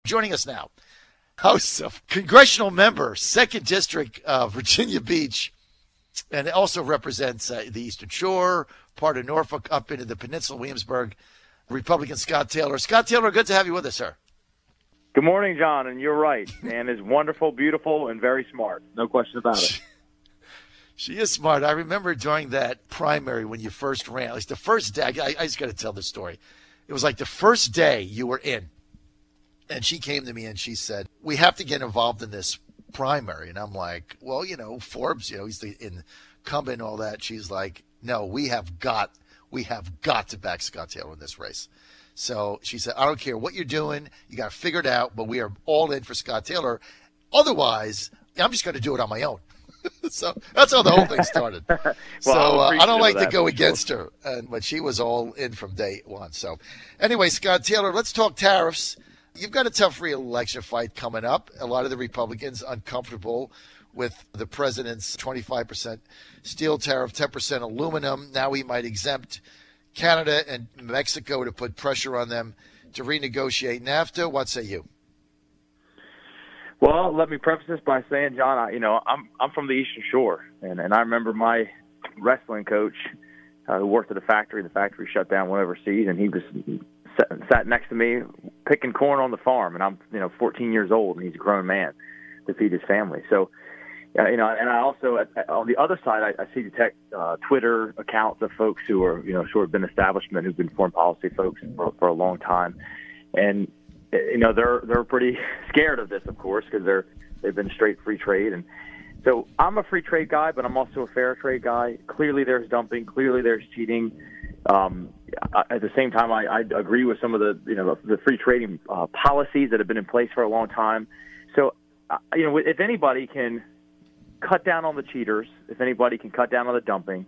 Joining us now, House of Congressional Member, 2nd District of Virginia Beach, and also represents the Eastern Shore, part of Norfolk, up into the Peninsula, Williamsburg, Republican Scott Taylor. Scott Taylor, good to have you with us, sir. Good morning, John, and you're right. Ann is wonderful, beautiful, and very smart. No question about it. She is smart. I remember during that primary when you first ran, like the first day, I just got to tell this story. It was like the first day you were in, and she came to me and she said, we have to get involved in this primary. And I'm like, well, Forbes, he's the incumbent and all that. She's like, no, we have got to back Scott Taylor in this race. So she said, I don't care what you're doing. You got to figure it out, but we are all in for Scott Taylor. Otherwise, I'm just going to do it on my own. So that's how the whole thing started. I don't like to go against her, but she was all in from day one. So anyway, Scott Taylor, let's talk tariffs. You've got a tough re-election fight coming up. A lot of the Republicans uncomfortable with the president's 25% steel tariff, 10% aluminum. Now he might exempt Canada and Mexico to put pressure on them to renegotiate NAFTA. What say you? Well, let me preface this by saying, John, I'm from the Eastern Shore, and I remember my wrestling coach who worked at a factory. The factory shut down, went overseas, and he was sat next to me picking corn on the farm, and I'm 14 years old, and he's a grown man to feed his family. So, and I also on the other side, I see detect Twitter accounts of folks who are sort of been establishment, who've been foreign policy folks for a long time, and they're pretty scared of this, of course, because they've been straight free trade. And so I'm a free trade guy, but I'm also a fair trade guy. Clearly there's dumping. Clearly there's cheating. At the same time, I agree with some of the free trading policies that have been in place for a long time. So, if anybody can cut down on the cheaters, if anybody can cut down on the dumping,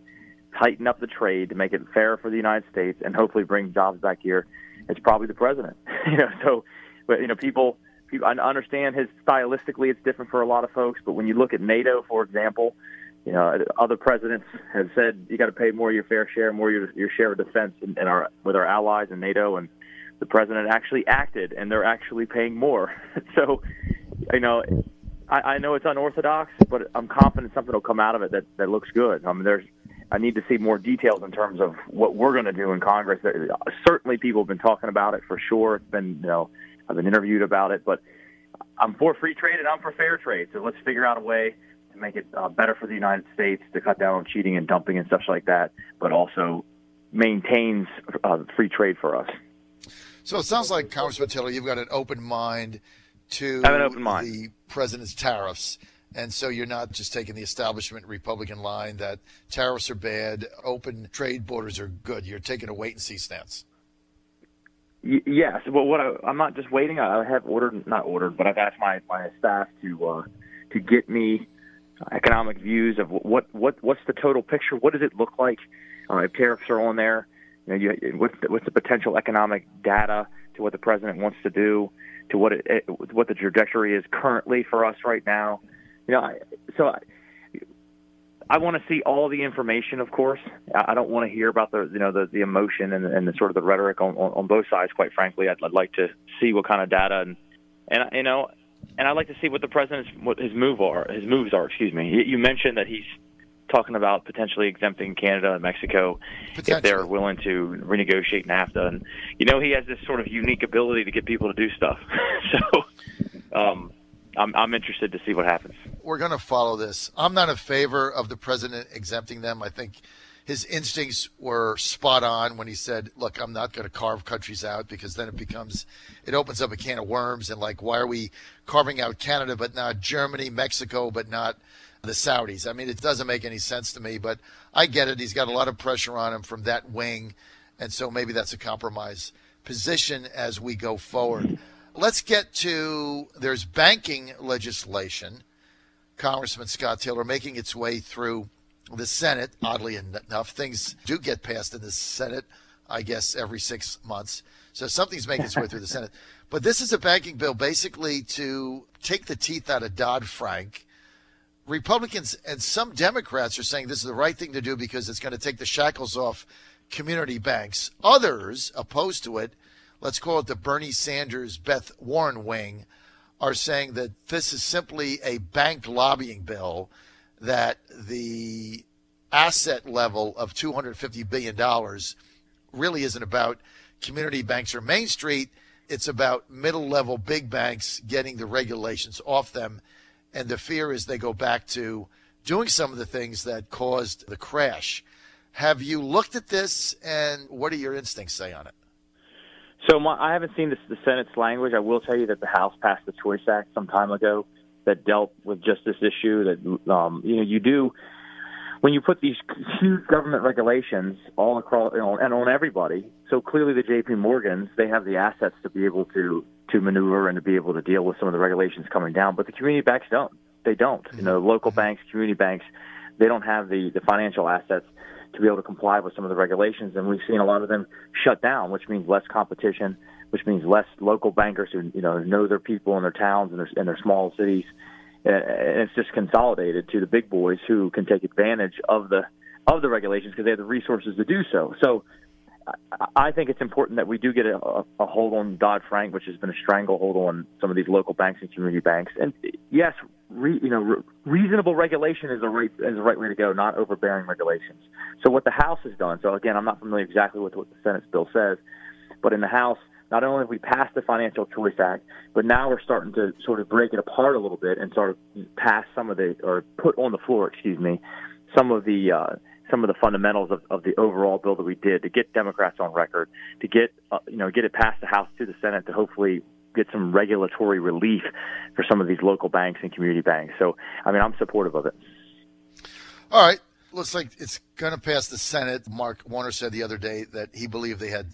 tighten up the trade to make it fair for the United States and hopefully bring jobs back here, it's probably the president. People, I understand stylistically it's different for a lot of folks, but when you look at NATO, for example, other presidents have said you got to pay more of your fair share, more of your share of defense with our allies in NATO, and the president actually acted, and they're actually paying more. So, I know it's unorthodox, but I'm confident something will come out of it that looks good. I need to see more details in terms of what we're going to do in Congress. Certainly people have been talking about it for sure. It's been, I've been interviewed about it, but I'm for free trade and I'm for fair trade. So let's figure out a way to make it better for the United States to cut down on cheating and dumping and stuff like that, but also maintains free trade for us. So it sounds like, Congressman Taylor, you've got an open mind to the president's tariffs. And so you're not just taking the establishment Republican line that tariffs are bad, open trade borders are good. You're taking a wait-and-see stance. Yes. Well, I'm not just waiting. I have but I've asked my staff to get me economic views of what's the total picture. What does it look like if tariffs are on there? What's the potential economic data to what the president wants to do, to what the trajectory is currently for us right now. I want to see all the information, of course. I don't want to hear about the emotion and the sort of the rhetoric on both sides. Quite frankly, I'd like to see what kind of data and I'd like to see what his moves are. Excuse me. You mentioned that he's talking about potentially exempting Canada and Mexico if they're willing to renegotiate NAFTA, and he has this sort of unique ability to get people to do stuff. So. I'm interested to see what happens. We're going to follow this. I'm not in favor of the president exempting them. I think his instincts were spot on when he said, look, I'm not going to carve countries out, because then it opens up a can of worms. And why are we carving out Canada but not Germany, Mexico, but not the Saudis? I mean, it doesn't make any sense to me, but I get it. He's got a lot of pressure on him from that wing. And so maybe that's a compromise position as we go forward. Let's get to, there's banking legislation, Congressman Scott Taylor, making its way through the Senate. Oddly enough, things do get passed in the Senate, I guess, every 6 months. So something's making its way through the Senate. But this is a banking bill basically to take the teeth out of Dodd-Frank. Republicans and some Democrats are saying this is the right thing to do because it's going to take the shackles off community banks. Others opposed to it, let's call it the Bernie Sanders, Beth Warren wing, are saying that this is simply a bank lobbying bill, that the asset level of $250 billion really isn't about community banks or Main Street. It's about middle-level big banks getting the regulations off them. And the fear is they go back to doing some of the things that caused the crash. Have you looked at this, and what do your instincts say on it? So I haven't seen the Senate's language. I will tell you that the House passed the Choice Act some time ago that dealt with just this issue. That you do when you put these huge government regulations all across, and on everybody. So clearly, the J.P. Morgans, they have the assets to be able to maneuver and to be able to deal with some of the regulations coming down. But the community banks don't. They don't. Local banks, community banks, they don't have the financial assets to be able to comply with some of the regulations, and we've seen a lot of them shut down, which means less competition, which means less local bankers who know their people in their towns and their small cities, and it's just consolidated to the big boys who can take advantage of the regulations because they have the resources to do so. So I think it's important that we do get a hold on Dodd-Frank, which has been a stranglehold on some of these local banks and community banks. And yes, reasonable regulation is the right way to go, not overbearing regulations. So what the House has done, so again, I'm not familiar exactly with what the Senate's bill says, but in the House, not only have we passed the Financial Choice Act, but now we're starting to sort of break it apart a little bit and sort of pass put on the floor, some of the fundamentals of the overall bill that we did to get Democrats on record, to get it past the House to the Senate to hopefully get some regulatory relief for some of these local banks and community banks. So, I'm supportive of it. All right. Looks like it's going to pass the Senate. Mark Warner said the other day that he believed they had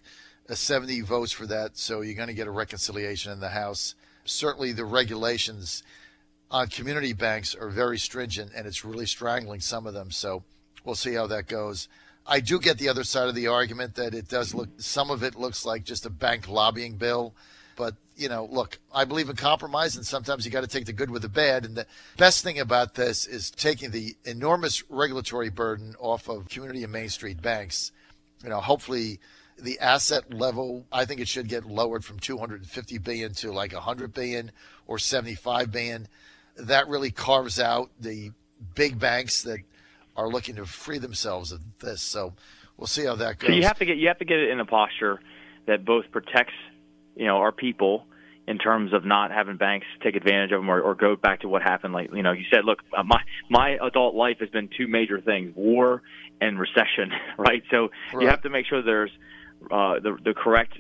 70 votes for that, so you're going to get a reconciliation in the House. Certainly the regulations on community banks are very stringent, and it's really strangling some of them, so we'll see how that goes. I do get the other side of the argument that it does look, some of it looks like just a bank lobbying bill. But, look, I believe in compromise, and sometimes you got to take the good with the bad. And the best thing about this is taking the enormous regulatory burden off of community and Main Street banks. Hopefully the asset level, I think it should get lowered from $250 billion to like $100 billion or $75 billion. That really carves out the big banks that are looking to free themselves of this. So we'll see how that goes. So you have to get it in a posture that both protects our people in terms of not having banks take advantage of them or go back to what happened. Like, you said, look, my adult life has been two major things, war and recession, right? So you have to make sure there's the correct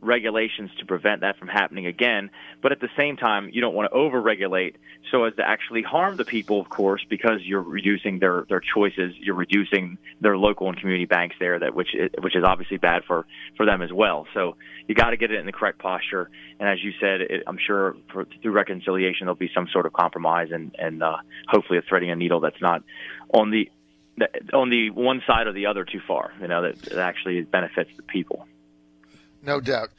regulations to prevent that from happening again. But at the same time, you don't want to over-regulate so as to actually harm the people, of course, because you're reducing their choices. You're reducing their local and community banks there, which is obviously bad for them as well. So you got to get it in the correct posture. And as you said, I'm sure through reconciliation there'll be some sort of compromise and hopefully threading a needle that's not on the one side or the other too far, that actually benefits the people. No doubt.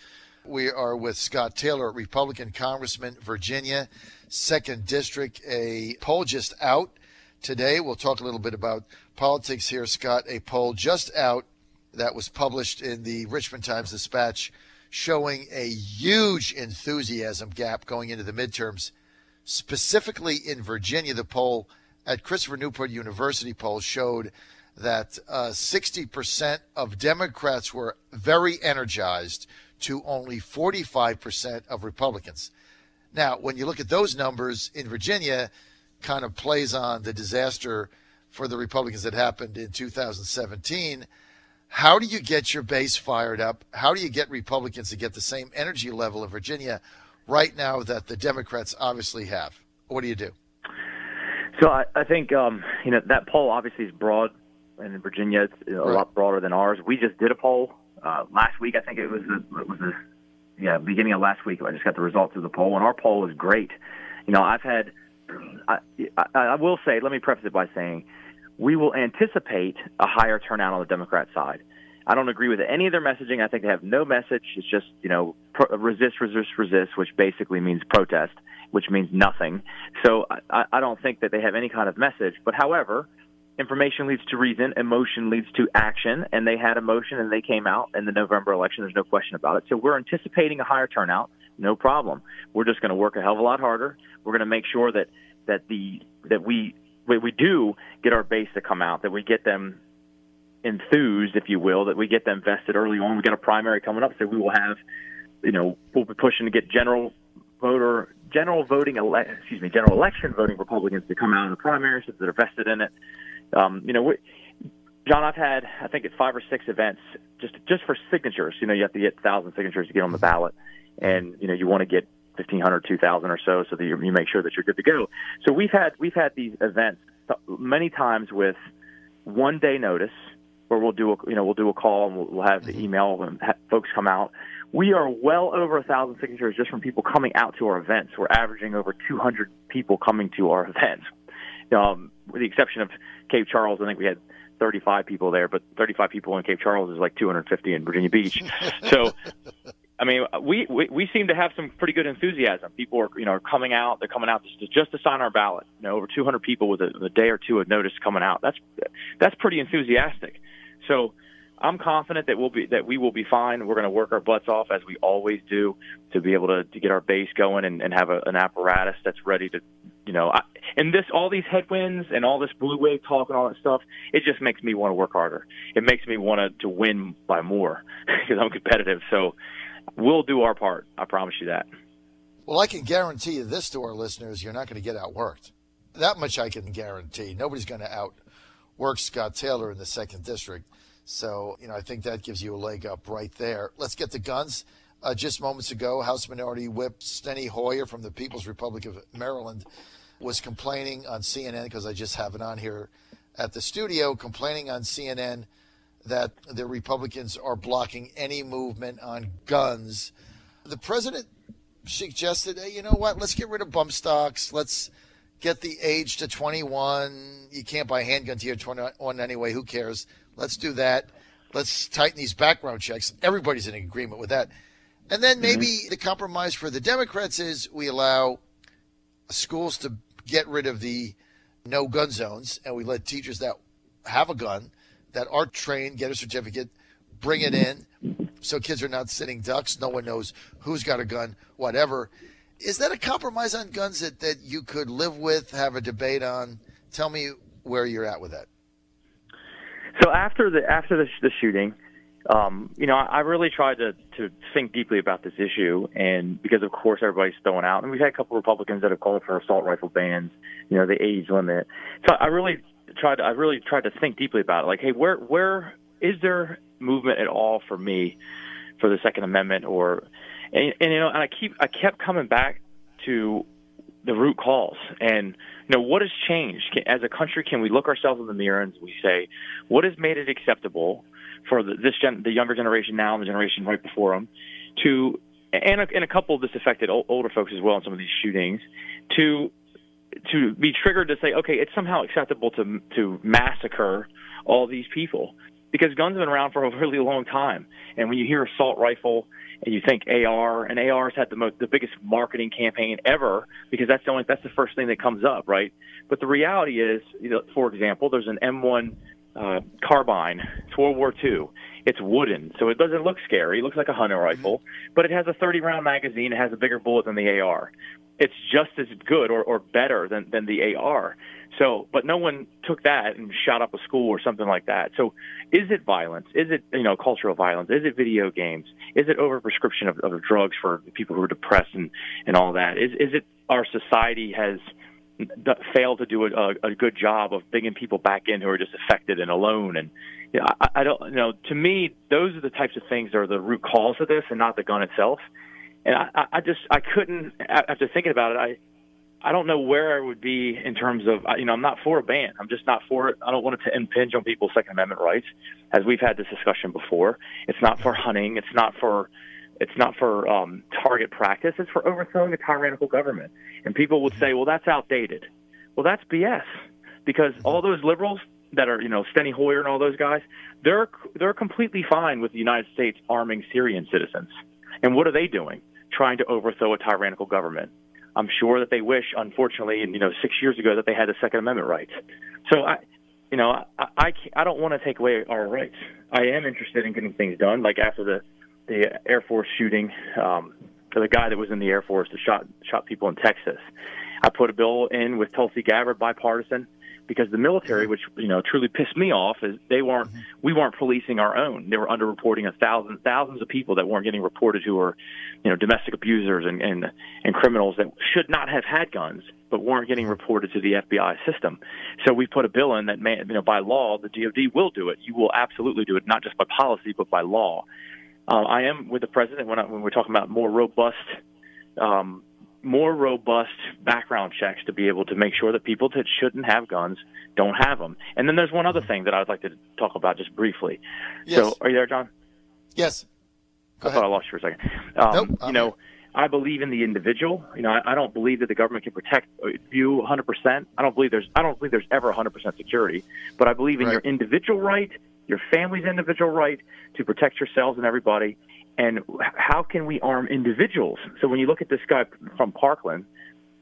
We are with Scott Taylor, Republican Congressman, Virginia, 2nd District. A poll just out today. We'll talk a little bit about politics here, Scott. A poll just out that was published in the Richmond Times-Dispatch showing a huge enthusiasm gap going into the midterms. Specifically in Virginia, the poll at Christopher Newport University poll showed that 60% of Democrats were very energized to only 45% of Republicans. Now, when you look at those numbers in Virginia, kind of plays on the disaster for the Republicans that happened in 2017. How do you get your base fired up? How do you get Republicans to get the same energy level in Virginia right now that the Democrats obviously have? What do you do? So I think, that poll obviously is broad. And in Virginia, it's a lot broader than ours. We just did a poll last week. I think it was beginning of last week. I just got the results of the poll, and our poll is great. I will say, let me preface it by saying, we will anticipate a higher turnout on the Democrat side. I don't agree with any of their messaging. I think they have no message. It's just, resist, which basically means protest, which means nothing. So I don't think that they have any kind of message. But however, information leads to reason, emotion leads to action, and they had emotion and they came out in the November election. There's no question about it. So we're anticipating a higher turnout. No problem. We're just going to work a hell of a lot harder. We're going to make sure that we do get our base to come out, that we get them enthused, if you will, that we get them vested early on. We got a primary coming up, so we will have, we'll be pushing to get general election voting Republicans to come out in the primaries that are vested in it. John, I've had, I think it's 5 or 6 events just for signatures. You have to get 1,000 signatures to get on the ballot, and you want to get 1,500, 2,000 or so that you make sure that you're good to go. So we've had these events many times with 1 day notice, where we'll do a call and we'll have the email and folks come out. We are well over 1,000 signatures just from people coming out to our events. We're averaging over 200 people coming to our events. With the exception of Cape Charles, I think we had 35 people there, but 35 people in Cape Charles is like 250 in Virginia Beach. So, I mean, we seem to have some pretty good enthusiasm. People are coming out. They're coming out just to sign our ballot. Over 200 people with a day or two of notice coming out. That's pretty enthusiastic. So I'm confident that we will be fine. We're going to work our butts off, as we always do, to be able to get our base going and have an apparatus that's ready to, and all these headwinds and all this blue wave talk and all that stuff, it just makes me want to work harder. It makes me want to win by more because I'm competitive. So we'll do our part. I promise you that. Well, I can guarantee you this to our listeners: you're not going to get outworked. That much I can guarantee. Nobody's going to outwork Scott Taylor in the 2nd District. So, I think that gives you a leg up right there. Let's get to guns. Just moments ago, House Minority Whip Steny Hoyer from the People's Republic of Maryland was complaining on CNN, because I just have it on here at the studio, complaining on CNN that the Republicans are blocking any movement on guns. The president suggested, hey, you know what, let's get rid of bump stocks. Let's get the age to 21. You can't buy a handgun till you're 21 anyway. Who cares? Let's do that. Let's tighten these background checks. Everybody's in agreement with that. And then maybe the compromise for the Democrats is we allow schools to get rid of the no-gun zones, and we let teachers that have a gun, that are trained, get a certificate, bring it in, so kids are not sitting ducks. No one knows who's got a gun, whatever. Is that a compromise on guns that you could live with, have a debate on? Tell me where you're at with that. So after the shooting, I really tried to think deeply about this issue, and because of course everybody's throwing out, and we've had a couple of Republicans that have called for assault rifle bans, the age limit. So I really tried to think deeply about it. Like, hey, where is there movement at all for me for the Second Amendment, and I kept coming back to the root cause. And, what has changed? As a country, can we look ourselves in the mirror and we say, what has made it acceptable for the younger generation now and the generation right before them and a couple of disaffected older folks as well in some of these shootings to be triggered to say, okay, it's somehow acceptable to massacre all these people? Because guns have been around for a really long time. And when you hear assault rifle and you think AR, and AR's had the biggest marketing campaign ever, because that's the first thing that comes up, right? But the reality is, for example, there's an M1 carbine. It's World War II. It's wooden, so it doesn't look scary. It looks like a hunting rifle, but it has a 30-round magazine. It has a bigger bullet than the AR. It's just as good or better than the AR. So, but no one took that and shot up a school or something like that. So is it violence? Is it, cultural violence? Is it video games? Is it overprescription of drugs for people who are depressed and all that? Is it our society has failed to do a good job of bringing people back in who are just affected and alone? And I don't to me, those are the types of things that are the root cause of this and not the gun itself. And I couldn't, after thinking about it, I don't know where I would be in terms of, I'm not for a ban. I'm just not for it. I don't want it to impinge on people's Second Amendment rights, as we've had this discussion before. It's not for hunting. It's not for target practice. It's for overthrowing a tyrannical government. And people would say, well, that's outdated. Well, that's BS, because all those liberals that are, Steny Hoyer and all those guys, they're completely fine with the United States arming Syrian citizens. And what are they doing? Trying to overthrow a tyrannical government. I'm sure that they wish, unfortunately, 6 years ago that they had the Second Amendment rights. So I don't want to take away our rights. I am interested in getting things done, like after the Air Force shooting, the guy that was in the Air Force that shot people in Texas. I put a bill in with Tulsi Gabbard, bipartisan, because the military, which truly pissed me off, is we weren't policing our own. They were underreporting thousands of people that weren't getting reported who were, domestic abusers and criminals that should not have had guns, but weren't getting reported to the FBI system. So we put a bill in that, by law, the DOD will do it. You will absolutely do it, not just by policy, but by law. I am with the president when we're talking about more robust background checks to be able to make sure that people that shouldn't have guns don't have them. And then there's one other thing that I'd like to talk about just briefly. Yes. So, are you there, John? Yes. I thought I lost you for a second. Nope. I believe in the individual. I don't believe that the government can protect you 100%. I don't believe there's ever 100% security, but I believe in your individual right, your family's individual right to protect yourselves and everybody. And how can we arm individuals? So when you look at this guy from Parkland,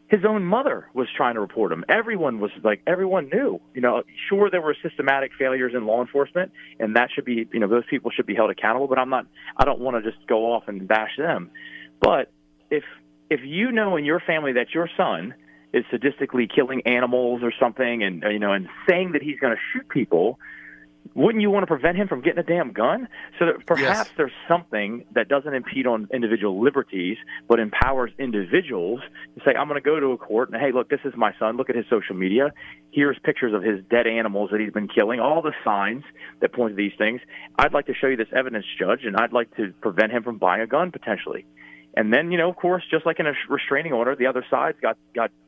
his own mother was trying to report him. Everyone knew. Sure, there were systematic failures in law enforcement, and that should be, those people should be held accountable. But I don't want to just go off and bash them. But if you know in your family that your son is sadistically killing animals or something, and saying that he's going to shoot people, wouldn't you want to prevent him from getting a damn gun? So that perhaps there's something that doesn't impede on individual liberties, but empowers individuals to say, I'm going to go to a court and, hey, look, this is my son. Look at his social media. Here's pictures of his dead animals that he's been killing, all the signs that point to these things. I'd like to show you this evidence, Judge, and I'd like to prevent him from buying a gun potentially. And then, of course, just like in a restraining order, the other side's got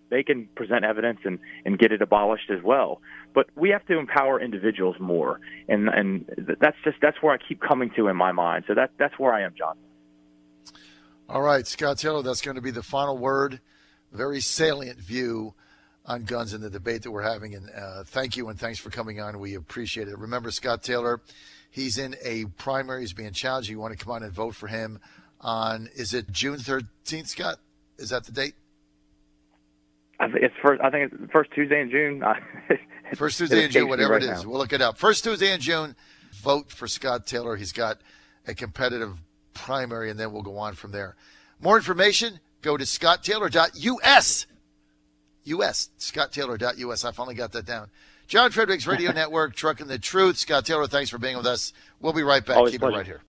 they can present evidence and get it abolished as well. But we have to empower individuals more, and that's where I keep coming to in my mind. So that's where I am, John. All right, Scott Taylor, that's going to be the final word. Very salient view on guns in the debate that we're having, and thank you and thanks for coming on. We appreciate it. Remember, Scott Taylor, he's in a primary. He's being challenged. You want to come on and vote for him on, is it June 13th, Scott? Is that the date? I think it's the first Tuesday in June. First Tuesday in June, whatever it is. We'll look it up. First Tuesday in June, vote for Scott Taylor. He's got a competitive primary, and then we'll go on from there. More information, go to scotttaylor.us. scotttaylor.us. I finally got that down. John Fredericks Radio Network, Trucking the Truth. Scott Taylor, thanks for being with us. We'll be right back. Keep it right here.